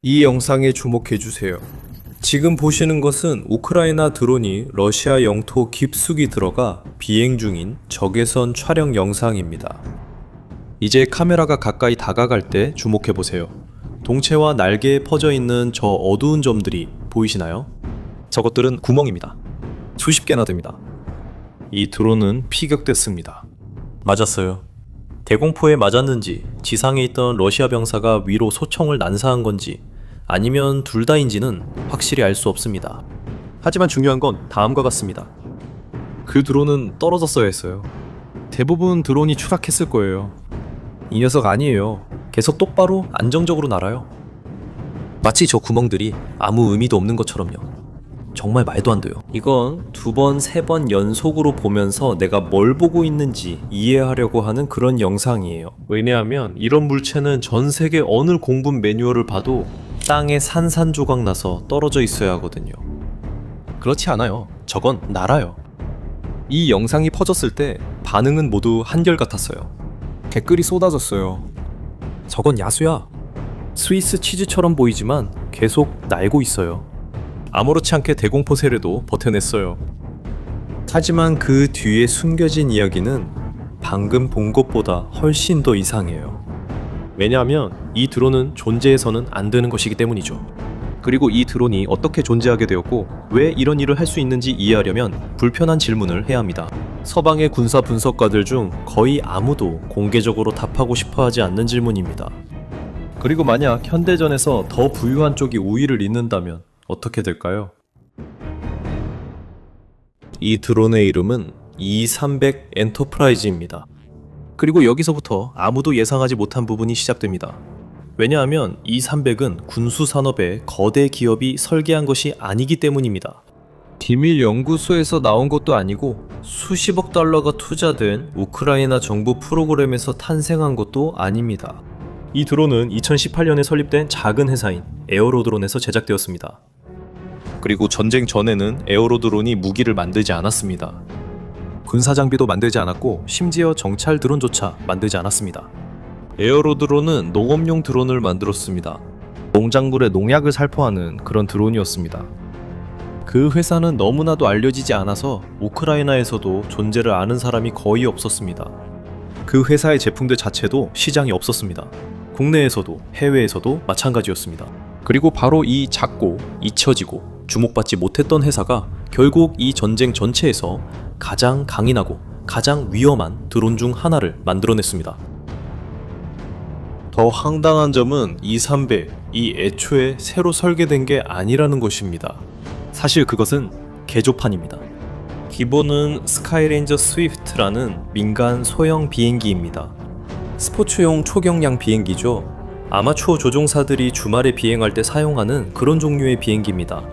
이 영상에 주목해주세요. 지금 보시는 것은 우크라이나 드론이 러시아 영토 깊숙이 들어가 비행 중인 적외선 촬영 영상입니다. 이제 카메라가 가까이 다가갈 때 주목해보세요. 동체와 날개에 퍼져 있는 저 어두운 점들이 보이시나요? 저것들은 구멍입니다. 수십 개나 됩니다. 이 드론은 피격됐습니다. 맞았어요. 대공포에 맞았는지 지상에 있던 러시아 병사가 위로 소총을 난사한 건지 아니면 둘 다인지는 확실히 알 수 없습니다. 하지만 중요한 건 다음과 같습니다. 그 드론은 떨어졌어야 했어요. 대부분 드론이 추락했을 거예요. 이 녀석 아니에요. 계속 똑바로 안정적으로 날아요. 마치 저 구멍들이 아무 의미도 없는 것처럼요. 정말 말도 안 돼요. 이건 두 번, 세 번 연속으로 보면서 내가 뭘 보고 있는지 이해하려고 하는 그런 영상이에요. 왜냐하면 이런 물체는 전 세계 어느 공군 매뉴얼을 봐도 땅에 산산조각 나서 떨어져 있어야 하거든요. 그렇지 않아요. 저건 날아요. 이 영상이 퍼졌을 때 반응은 모두 한결같았어요. 댓글이 쏟아졌어요. 저건 야수야. 스위스 치즈처럼 보이지만 계속 날고 있어요. 아무렇지 않게 대공포 세례도 버텨냈어요. 하지만 그 뒤에 숨겨진 이야기는 방금 본 것보다 훨씬 더 이상해요. 왜냐하면 이 드론은 존재해서는 안 되는 것이기 때문이죠. 그리고 이 드론이 어떻게 존재하게 되었고 왜 이런 일을 할 수 있는지 이해하려면 불편한 질문을 해야 합니다. 서방의 군사 분석가들 중 거의 아무도 공개적으로 답하고 싶어 하지 않는 질문입니다. 그리고 만약 현대전에서 더 부유한 쪽이 우위를 잇는다면 어떻게 될까요? 이 드론의 이름은 E300 엔터프라이즈입니다. 그리고 여기서부터 아무도 예상하지 못한 부분이 시작됩니다. 왜냐하면 E300은 군수산업의 거대 기업이 설계한 것이 아니기 때문입니다. 기밀 연구소에서 나온 것도 아니고 수십억 달러가 투자된 우크라이나 정부 프로그램에서 탄생한 것도 아닙니다. 이 드론은 2018년에 설립된 작은 회사인 에어로드론에서 제작되었습니다. 그리고 전쟁 전에는 에어로드론이 무기를 만들지 않았습니다. 군사 장비도 만들지 않았고 심지어 정찰 드론조차 만들지 않았습니다. 에어로드론은 농업용 드론을 만들었습니다. 농작물의 농약을 살포하는 그런 드론이었습니다. 그 회사는 너무나도 알려지지 않아서 우크라이나에서도 존재를 아는 사람이 거의 없었습니다. 그 회사의 제품들 자체도 시장이 없었습니다. 국내에서도 해외에서도 마찬가지였습니다. 그리고 바로 이 작고 잊혀지고 주목받지 못했던 회사가 결국 이 전쟁 전체에서 가장 강인하고 가장 위험한 드론 중 하나를 만들어냈습니다. 더 황당한 점은 이 애초에 새로 설계된 게 아니라는 것입니다. 사실 그것은 개조판입니다. 기본은 스카이레인저 스위프트라는 민간 소형 비행기입니다. 스포츠용 초경량 비행기죠. 아마추어 조종사들이 주말에 비행할 때 사용하는 그런 종류의 비행기입니다.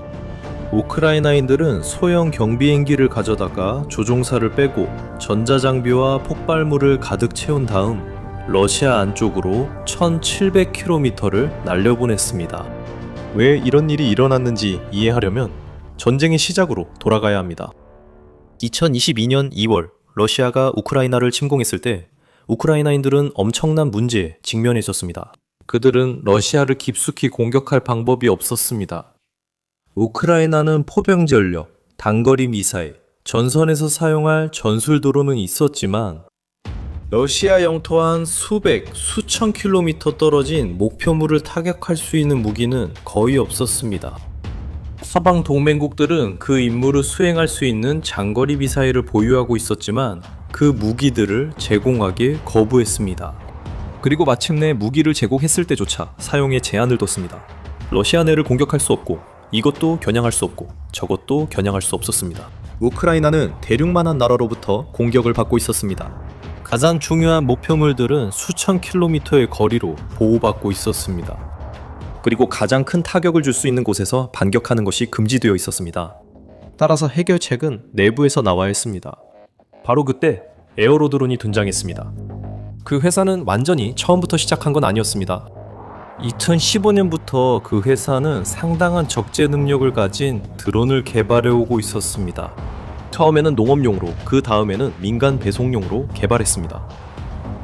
우크라이나인들은 소형 경비행기를 가져다가 조종사를 빼고 전자장비와 폭발물을 가득 채운 다음 러시아 안쪽으로 1700km를 날려보냈습니다. 왜 이런 일이 일어났는지 이해하려면 전쟁의 시작으로 돌아가야 합니다. 2022년 2월 러시아가 우크라이나를 침공했을 때 우크라이나인들은 엄청난 문제에 직면해 있었습니다. 그들은 러시아를 깊숙이 공격할 방법이 없었습니다. 우크라이나는 포병 전력, 단거리 미사일, 전선에서 사용할 전술 드론은 있었지만 러시아 영토 한 수백, 수천 킬로미터 떨어진 목표물을 타격할 수 있는 무기는 거의 없었습니다. 서방 동맹국들은 그 임무를 수행할 수 있는 장거리 미사일을 보유하고 있었지만 그 무기들을 제공하길 거부했습니다. 그리고 마침내 무기를 제공했을 때조차 사용에 제한을 뒀습니다. 러시아 내를 공격할 수 없고 이것도 겨냥할 수 없고 저것도 겨냥할 수 없었습니다. 우크라이나는 대륙만한 나라로부터 공격을 받고 있었습니다. 가장 중요한 목표물들은 수천 킬로미터의 거리로 보호받고 있었습니다. 그리고 가장 큰 타격을 줄 수 있는 곳에서 반격하는 것이 금지되어 있었습니다. 따라서 해결책은 내부에서 나와야 했습니다. 바로 그때 에어로드론이 등장했습니다. 그 회사는 완전히 처음부터 시작한 건 아니었습니다. 2015년부터 그 회사는 상당한 적재 능력을 가진 드론을 개발해 오고 있었습니다. 처음에는 농업용으로, 그 다음에는 민간 배송용으로 개발했습니다.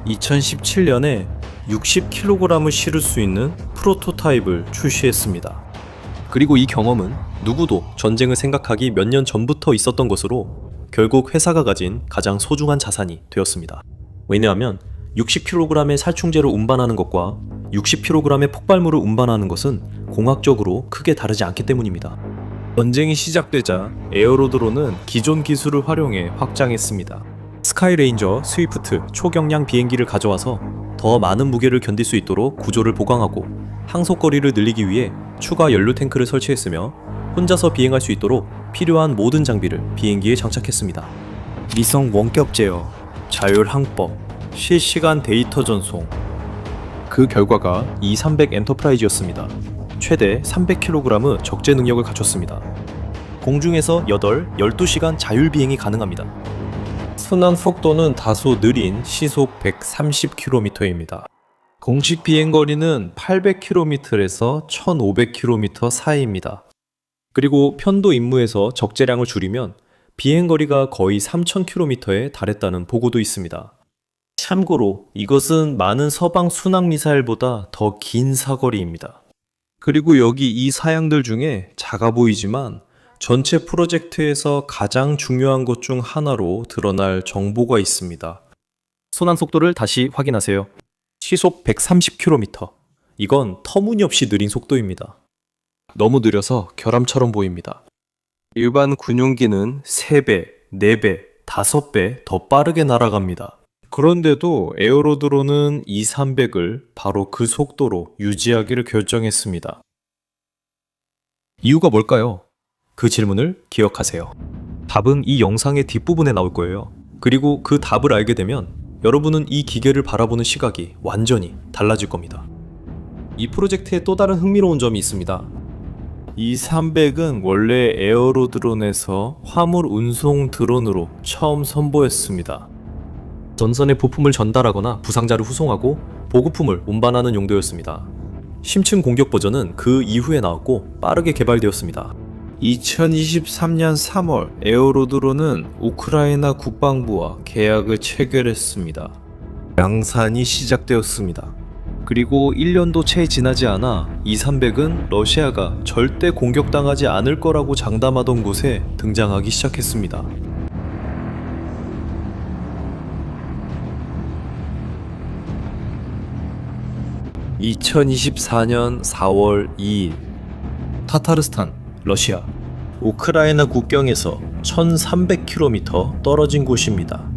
2017년에 60kg을 실을 수 있는 프로토타입을 출시했습니다. 그리고 이 경험은 누구도 전쟁을 생각하기 몇 년 전부터 있었던 것으로 결국 회사가 가진 가장 소중한 자산이 되었습니다. 왜냐하면 60kg의 살충제를 운반하는 것과 60kg의 폭발물을 운반하는 것은 공학적으로 크게 다르지 않기 때문입니다. 전쟁이 시작되자 에어로드론은 기존 기술을 활용해 확장했습니다. 스카이레인저, 스위프트, 초경량 비행기를 가져와서 더 많은 무게를 견딜 수 있도록 구조를 보강하고 항속거리를 늘리기 위해 추가 연료 탱크를 설치했으며 혼자서 비행할 수 있도록 필요한 모든 장비를 비행기에 장착했습니다. 위성 원격 제어, 자율 항법, 실시간 데이터 전송. 그 결과가 E300 엔터프라이즈였습니다. 최대 300kg의 적재 능력을 갖췄습니다. 공중에서 12시간 자율 비행이 가능합니다. 순환 속도는 다소 느린 시속 130km입니다. 공식 비행거리는 800km에서 1500km 사이입니다. 그리고 편도 임무에서 적재량을 줄이면 비행거리가 거의 3000km에 달했다는 보고도 있습니다. 참고로 이것은 많은 서방 순항 미사일보다 더 긴 사거리입니다. 그리고 여기 이 사양들 중에 작아 보이지만 전체 프로젝트에서 가장 중요한 것 중 하나로 드러날 정보가 있습니다. 순환 속도를 다시 확인하세요. 시속 130km. 이건 터무니없이 느린 속도입니다. 너무 느려서 결함처럼 보입니다. 일반 군용기는 3배, 4배, 5배 더 빠르게 날아갑니다. 그런데도 에어로드론은 E300을 바로 그 속도로 유지하기를 결정했습니다. 이유가 뭘까요? 그 질문을 기억하세요. 답은 이 영상의 뒷부분에 나올 거예요. 그리고 그 답을 알게 되면 여러분은 이 기계를 바라보는 시각이 완전히 달라질 겁니다. 이 프로젝트에 또 다른 흥미로운 점이 있습니다. E300은 원래 에어로드론에서 화물 운송 드론으로 처음 선보였습니다. 전선에 부품을 전달하거나 부상자를 후송하고 보급품을 운반하는 용도였습니다. 심층 공격 버전은 그 이후에 나왔고 빠르게 개발되었습니다. 2023년 3월 에어로드론은 우크라이나 국방부와 계약을 체결했습니다. 양산이 시작되었습니다. 그리고 1년도 채 지나지 않아 E300은 러시아가 절대 공격당하지 않을 거라고 장담하던 곳에 등장하기 시작했습니다. (2024년 4월 2일) 타타르스탄, 러시아. 우크라이나 국경에서 1300km 떨어진 곳입니다.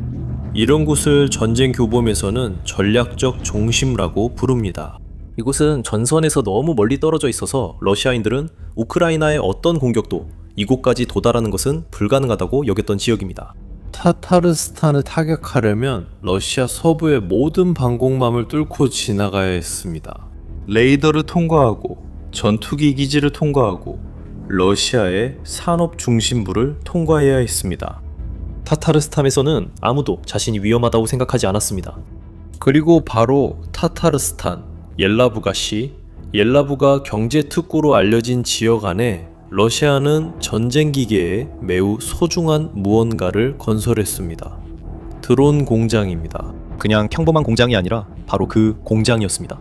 이런 곳을 전쟁 교범에서는 전략적 중심라고 부릅니다. 이곳은 전선에서 너무 멀리 떨어져 있어서 러시아인들은 우크라이나의 어떤 공격도 이곳까지 도달하는 것은 불가능하다고 여겼던 지역입니다. 타타르스탄을 타격하려면 러시아 서부의 모든 방공망을 뚫고 지나가야 했습니다. 레이더를 통과하고 전투기 기지를 통과하고 러시아의 산업 중심부를 통과해야 했습니다. 타타르스탄에서는 아무도 자신이 위험하다고 생각하지 않았습니다. 그리고 바로 타타르스탄, 옐라부가시, 옐라부가 경제특구로 알려진 지역 안에 러시아는 전쟁 기계에 매우 소중한 무언가를 건설했습니다. 드론 공장입니다. 그냥 평범한 공장이 아니라 바로 그 공장이었습니다.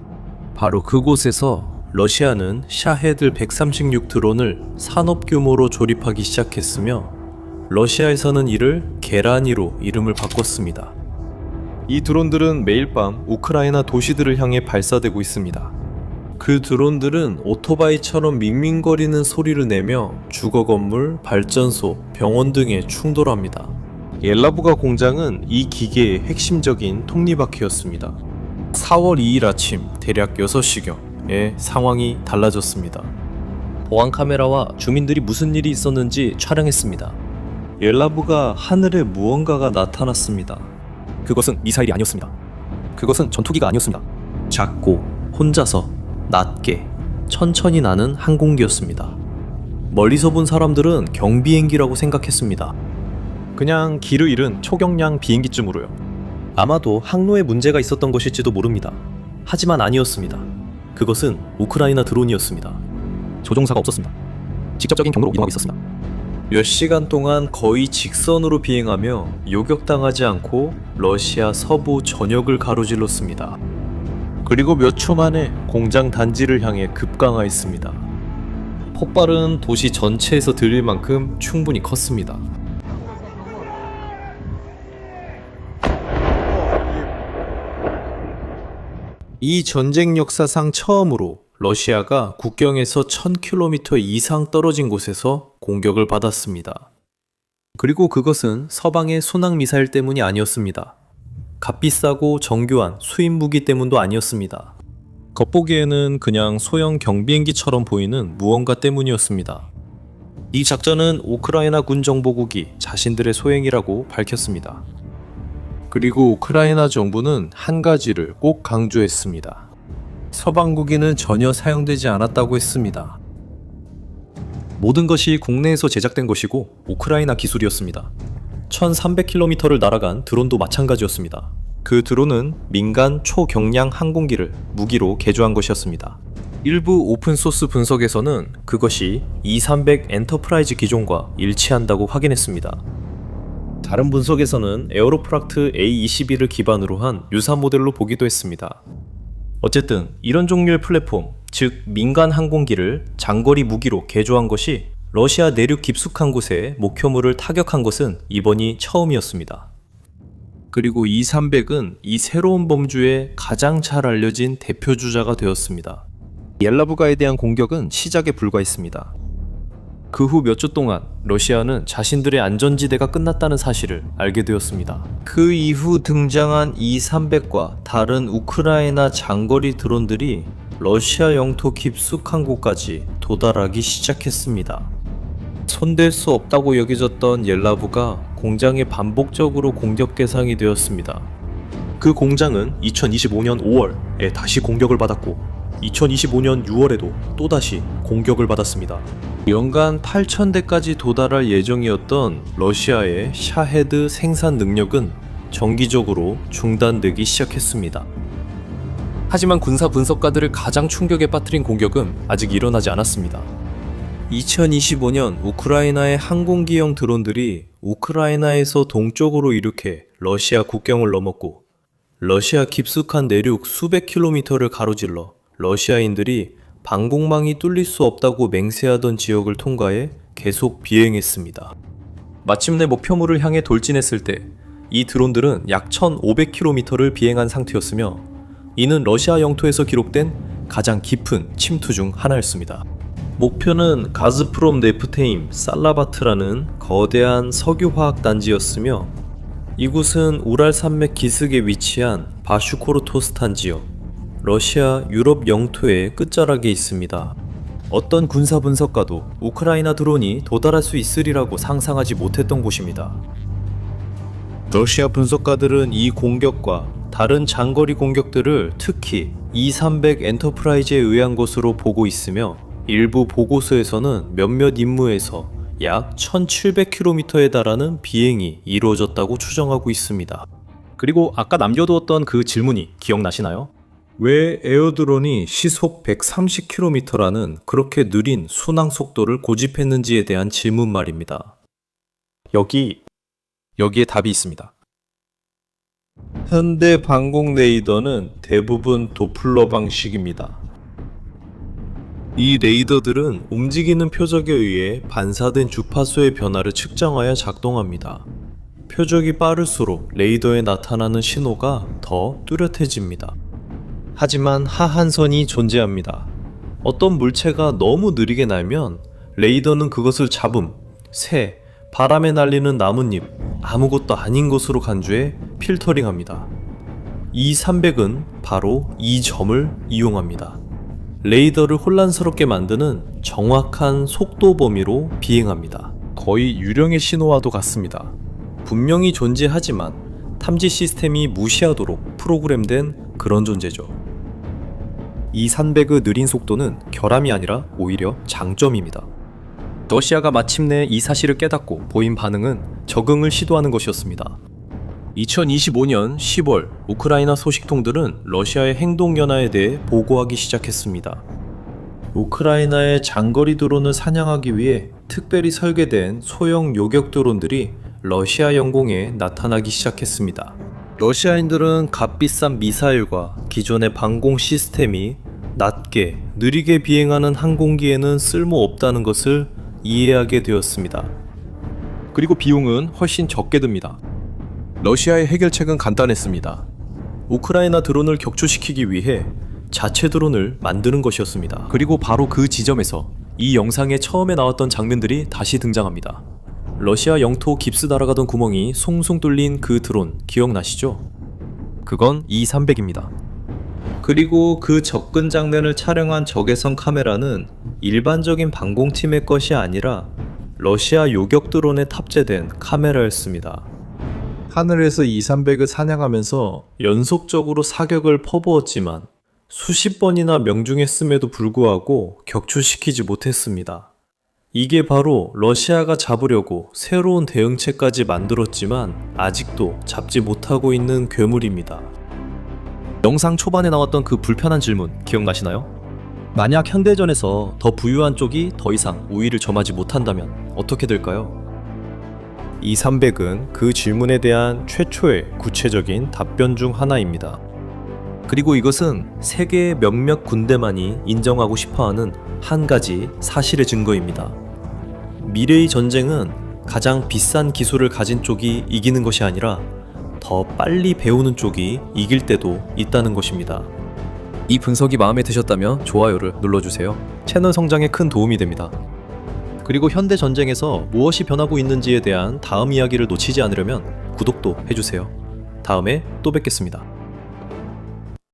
바로 그곳에서 러시아는 샤헤드 136 드론을 산업 규모로 조립하기 시작했으며 러시아에서는 이를 게라니로 이름을 바꿨습니다. 이 드론들은 매일 밤 우크라이나 도시들을 향해 발사되고 있습니다. 그 드론들은 오토바이처럼 밍밍거리는 소리를 내며 주거 건물, 발전소, 병원 등에 충돌합니다. 옐라부가 공장은 이 기계의 핵심적인 톱니바퀴였습니다. 4월 2일 아침 대략 6시경에 상황이 달라졌습니다. 보안 카메라와 주민들이 무슨 일이 있었는지 촬영했습니다. 옐라부가 하늘에 무언가가 나타났습니다. 그것은 미사일이 아니었습니다. 그것은 전투기가 아니었습니다. 작고 혼자서 낮게 천천히 나는 항공기였습니다. 멀리서 본 사람들은 경비행기라고 생각했습니다. 그냥 길을 잃은 초경량 비행기쯤으로요. 아마도 항로에 문제가 있었던 것일지도 모릅니다. 하지만 아니었습니다. 그것은 우크라이나 드론이었습니다. 조종사가 없었습니다. 직접적인 경로로 이동하고 있었습니다. 몇 시간 동안 거의 직선으로 비행하며 요격당하지 않고 러시아 서부 전역을 가로질렀습니다. 그리고 몇 초 만에 공장 단지를 향해 급강하였습니다. 폭발은 도시 전체에서 들릴 만큼 충분히 컸습니다. 이 전쟁 역사상 처음으로 러시아가 국경에서 1000km 이상 떨어진 곳에서 공격을 받았습니다. 그리고 그것은 서방의 순항미사일 때문이 아니었습니다. 값비싸고 정교한 수입 무기 때문도 아니었습니다. 겉보기에는 그냥 소형 경비행기처럼 보이는 무언가 때문이었습니다. 이 작전은 우크라이나 군정보국이 자신들의 소행이라고 밝혔습니다. 그리고 우크라이나 정부는 한 가지를 꼭 강조했습니다. 서방국기는 전혀 사용되지 않았다고 했습니다. 모든 것이 국내에서 제작된 것이고 우크라이나 기술이었습니다. 1300km를 날아간 드론도 마찬가지였습니다. 그 드론은 민간 초경량 항공기를 무기로 개조한 것이었습니다. 일부 오픈소스 분석에서는 그것이 E300 엔터프라이즈 기종과 일치한다고 확인했습니다. 다른 분석에서는 에어로프락트 A21을 기반으로 한 유사 모델로 보기도 했습니다. 어쨌든 이런 종류의 플랫폼, 즉 민간 항공기를 장거리 무기로 개조한 것이 러시아 내륙 깊숙한 곳에 목표물을 타격한 것은 이번이 처음이었습니다. 그리고 E300은 이 새로운 범주의 가장 잘 알려진 대표주자가 되었습니다. 옐라부가에 대한 공격은 시작에 불과했습니다. 그 후 몇 주 동안 러시아는 자신들의 안전지대가 끝났다는 사실을 알게 되었습니다. 그 이후 등장한 E300과 다른 우크라이나 장거리 드론들이 러시아 영토 깊숙한 곳까지 도달하기 시작했습니다. 손댈 수 없다고 여겨졌던 옐라부가 공장에 반복적으로 공격 대상이 되었습니다. 그 공장은 2025년 5월에 다시 공격을 받았고 2025년 6월에도 또다시 공격을 받았습니다. 연간 8,000대까지 도달할 예정이었던 러시아의 샤헤드 생산 능력은 정기적으로 중단되기 시작했습니다. 하지만 군사 분석가들을 가장 충격에 빠뜨린 공격은 아직 일어나지 않았습니다. 2025년 우크라이나의 항공기형 드론들이 우크라이나에서 동쪽으로 이륙해 러시아 국경을 넘었고 러시아 깊숙한 내륙 수백 킬로미터를 가로질러 러시아인들이 방공망이 뚫릴 수 없다고 맹세하던 지역을 통과해 계속 비행했습니다. 마침내 목표물을 향해 돌진했을 때 이 드론들은 약 1500km를 비행한 상태였으며 이는 러시아 영토에서 기록된 가장 깊은 침투 중 하나였습니다. 목표는 가즈프롬 네프테임 살라바트라는 거대한 석유화학 단지였으며 이곳은 우랄 산맥 기슭에 위치한 바슈코르토스탄 지역, 러시아 유럽 영토의 끝자락에 있습니다. 어떤 군사 분석가도 우크라이나 드론이 도달할 수 있으리라고 상상하지 못했던 곳입니다. 러시아 분석가들은 이 공격과 다른 장거리 공격들을 특히 E300 엔터프라이즈에 의한 것으로 보고 있으며 일부 보고서에서는 몇몇 임무에서 약 1700km에 달하는 비행이 이루어졌다고 추정하고 있습니다. 그리고 아까 남겨두었던 그 질문이 기억나시나요? 왜 에어드론이 시속 130km라는 그렇게 느린 순항 속도를 고집했는지에 대한 질문 말입니다. 여기에 답이 있습니다. 현대 방공 레이더는 대부분 도플러 방식입니다. 이 레이더들은 움직이는 표적에 의해 반사된 주파수의 변화를 측정하여 작동합니다. 표적이 빠를수록 레이더에 나타나는 신호가 더 뚜렷해집니다. 하지만 하한선이 존재합니다. 어떤 물체가 너무 느리게 날면 레이더는 그것을 잡음, 새, 바람에 날리는 나뭇잎, 아무것도 아닌 것으로 간주해 필터링합니다. E300은 바로 이 점을 이용합니다. 레이더를 혼란스럽게 만드는 정확한 속도 범위로 비행합니다. 거의 유령의 신호와도 같습니다. 분명히 존재하지만 탐지 시스템이 무시하도록 프로그램된 그런 존재죠. E300의 느린 속도는 결함이 아니라 오히려 장점입니다. 러시아가 마침내 이 사실을 깨닫고 보인 반응은 적응을 시도하는 것이었습니다. 2025년 10월 우크라이나 소식통들은 러시아의 행동 연하에 대해 보고하기 시작했습니다. 우크라이나의 장거리 드론을 사냥하기 위해 특별히 설계된 소형 요격 드론들이 러시아 영공에 나타나기 시작했습니다. 러시아인들은 값비싼 미사일과 기존의 방공 시스템이 낮게, 느리게 비행하는 항공기에는 쓸모없다는 것을 이해하게 되었습니다. 그리고 비용은 훨씬 적게 듭니다. 러시아의 해결책은 간단했습니다. 우크라이나 드론을 격추시키기 위해 자체 드론을 만드는 것이었습니다. 그리고 바로 그 지점에서 이 영상에 처음에 나왔던 장면들이 다시 등장합니다. 러시아 영토 깁스 날아가던 구멍이 송송 뚫린 그 드론 기억나시죠? 그건 E-300입니다. 그리고 그 접근 장면을 촬영한 적외선 카메라는 일반적인 방공팀의 것이 아니라 러시아 요격 드론에 탑재된 카메라였습니다. 하늘에서 E-300을 사냥하면서 연속적으로 사격을 퍼부었지만 수십 번이나 명중했음에도 불구하고 격추시키지 못했습니다. 이게 바로 러시아가 잡으려고 새로운 대응책까지 만들었지만 아직도 잡지 못하고 있는 괴물입니다. 영상 초반에 나왔던 그 불편한 질문 기억나시나요? 만약 현대전에서 더 부유한 쪽이 더 이상 우위를 점하지 못한다면 어떻게 될까요? E-300은 그 질문에 대한 최초의 구체적인 답변 중 하나입니다. 그리고 이것은 세계의 몇몇 군대만이 인정하고 싶어하는 한 가지 사실의 증거입니다. 미래의 전쟁은 가장 비싼 기술을 가진 쪽이 이기는 것이 아니라 더 빨리 배우는 쪽이 이길 때도 있다는 것입니다. 이 분석이 마음에 드셨다면 좋아요를 눌러주세요. 채널 성장에 큰 도움이 됩니다. 그리고 현대 전쟁에서 무엇이 변하고 있는지에 대한 다음 이야기를 놓치지 않으려면 구독도 해주세요. 다음에 또 뵙겠습니다.